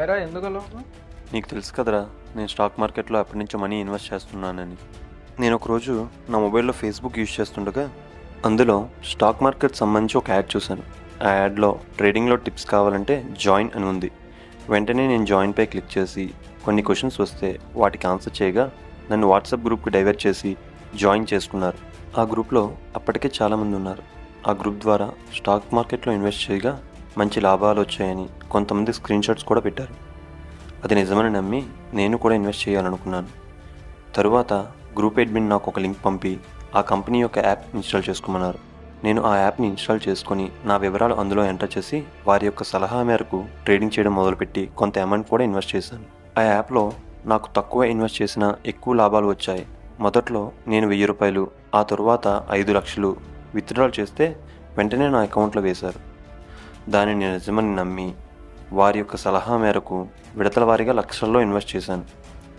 హాయ్రా, ఎందుకలా? నీకు తెలుసు కదరా, నేను స్టాక్ మార్కెట్లో ఎప్పటి నుంచో మనీ ఇన్వెస్ట్ చేస్తున్నానని. నేను ఒకరోజు నా మొబైల్లో ఫేస్బుక్ యూజ్ చేస్తుండగా అందులో స్టాక్ మార్కెట్ సంబంధించి ఒక యాడ్ చూశాను. ఆ యాడ్లో ట్రేడింగ్లో టిప్స్ కావాలంటే జాయిన్ అని ఉంది. వెంటనే నేను జాయిన్పై క్లిక్ చేసి కొన్ని క్వశ్చన్స్ వస్తే వాటికి ఆన్సర్ చేయగా నన్ను వాట్సాప్ గ్రూప్కి డైవర్ట్ చేసి జాయిన్ చేసుకున్నారు. ఆ గ్రూప్లో అప్పటికే చాలామంది ఉన్నారు. ఆ గ్రూప్ ద్వారా స్టాక్ మార్కెట్లో ఇన్వెస్ట్ చేయగా మంచి లాభాలు వచ్చాయని కొంతమంది స్క్రీన్ షాట్స్ కూడా పెట్టారు. అది నిజమని నమ్మి నేను కూడా ఇన్వెస్ట్ చేయాలనుకున్నాను. తరువాత గ్రూప్ అడ్మిన్ నాకు ఒక లింక్ పంపి ఆ కంపెనీ యొక్క యాప్ ఇన్స్టాల్ చేసుకోమన్నారు. నేను ఆ యాప్ని ఇన్స్టాల్ చేసుకొని నా వివరాలు అందులో ఎంటర్ చేసి వారి యొక్క సలహా మేరకు ట్రేడింగ్ చేయడం మొదలుపెట్టి కొంత అమౌంట్ కూడా ఇన్వెస్ట్ చేశాను. ఆ యాప్లో నాకు తక్కువ ఇన్వెస్ట్ చేసినా ఎక్కువ లాభాలు వచ్చాయి. మొదట్లో నేను 1000 రూపాయలు, ఆ తరువాత 5 లక్షలు విత్డ్రాల్ చేస్తే వెంటనే నా అకౌంట్లో వేశారు. దానిని నిజమని నమ్మి వారి యొక్క సలహా మేరకు విడతల వారీగా లక్షల్లో ఇన్వెస్ట్ చేశాను.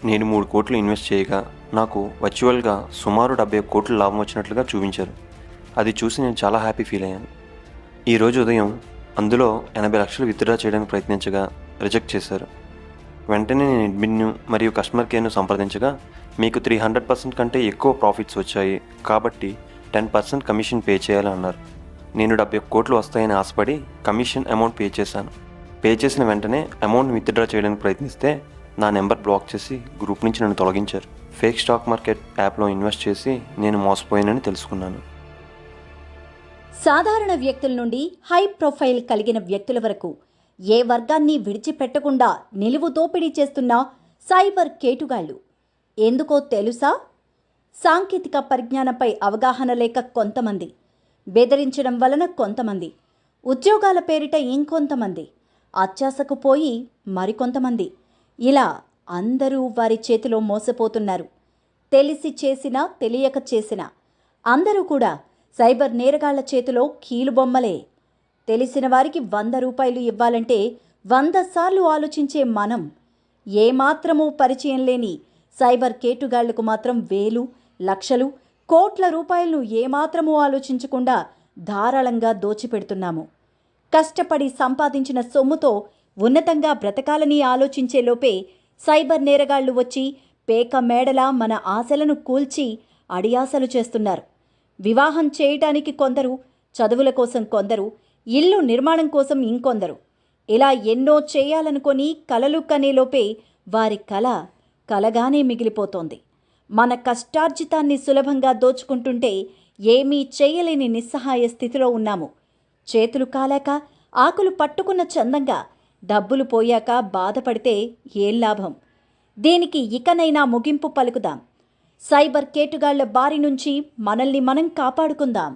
నేను 3 కోట్లు ఇన్వెస్ట్ చేయగా నాకు వర్చువల్గా సుమారు 71 కోట్ల లాభం వచ్చినట్లుగా చూపించారు. అది చూసి నేను చాలా హ్యాపీ ఫీల్ అయ్యాను. ఈరోజు ఉదయం అందులో 80 లక్షలు విత్డ్రా చేయడానికి ప్రయత్నించగా రిజెక్ట్ చేశారు. వెంటనే నేను అడ్మిన్ను మరియు కస్టమర్ కేర్ను సంప్రదించగా మీకు 300% కంటే ఎక్కువ ప్రాఫిట్స్ వచ్చాయి కాబట్టి 10% కమిషన్ పే చేయాలని అన్నారు. నేను 71 కోట్లు వస్తాయని ఆశపడి కమిషన్ అమౌంట్ పే చేశాను. పే చేసిన వెంటనే అమౌంట్ విత్డ్రా చేయడానికి ప్రయత్నిస్తే నా నెంబర్ బ్లాక్ చేసి గ్రూప్ నుంచి నన్ను తొలగించారు. ఫేక్ స్టాక్ మార్కెట్ యాప్లో ఇన్వెస్ట్ చేసి నేను మోసపోయానని తెలుసుకున్నాను. సాధారణ వ్యక్తుల నుండి హై ప్రొఫైల్ కలిగిన వ్యక్తుల వరకు ఏ వర్గాన్ని విడిచిపెట్టకుండా నిలువు దోపిడీ చేస్తున్న సైబర్ కేటుగాళ్లు. ఎందుకో తెలుసా? సాంకేతిక పరిజ్ఞానంపై అవగాహన లేక కొంతమంది, బెదిరించడం వలన కొంతమంది, ఉద్యోగాల పేరిట ఇంకొంతమంది, అత్యాశకు పోయి మరికొంతమంది, ఇలా అందరూ వారి చేతిలో మోసపోతున్నారు. తెలిసి చేసినా తెలియక చేసినా అందరూ కూడా సైబర్ నేరగాళ్ల చేతిలో కీలుబొమ్మలే. తెలిసిన వారికి 100 రూపాయలు ఇవ్వాలంటే 100 సార్లు ఆలోచించే మనం, ఏమాత్రమూ పరిచయం లేని సైబర్ కేటుగాళ్లకు మాత్రం వేలు, లక్షలు, కోట్ల రూపాయలను ఏమాత్రమూ ఆలోచించకుండా ధారాళంగా దోచిపెడుతున్నాము. కష్టపడి సంపాదించిన సొమ్ముతో ఉన్నతంగా బ్రతకాలని ఆలోచించేలోపే సైబర్ నేరగాళ్లు వచ్చి పేక మేడలా మన ఆశలను కూల్చి అడియాసలు చేస్తున్నారు. వివాహం చేయటానికి కొందరు, చదువుల కోసం కొందరు, ఇల్లు నిర్మాణం కోసం ఇంకొందరు, ఇలా ఎన్నో చేయాలనుకొని కలలు కనేలోపే వారి కల కలగానే మిగిలిపోతోంది. మన కష్టార్జితాన్ని సులభంగా దోచుకుంటుంటే ఏమీ చేయలేని నిస్సహాయ స్థితిలో ఉన్నాము. చేతులు కాలాక ఆకులు పట్టుకున్న చందంగా డబ్బులు పోయాక బాధపడితే ఏం లాభం? దీనికి ఇకనైనా ముగింపు పలుకుదాం. సైబర్ కేటుగాళ్ల బారి నుంచి మనల్ని మనం కాపాడుకుందాం.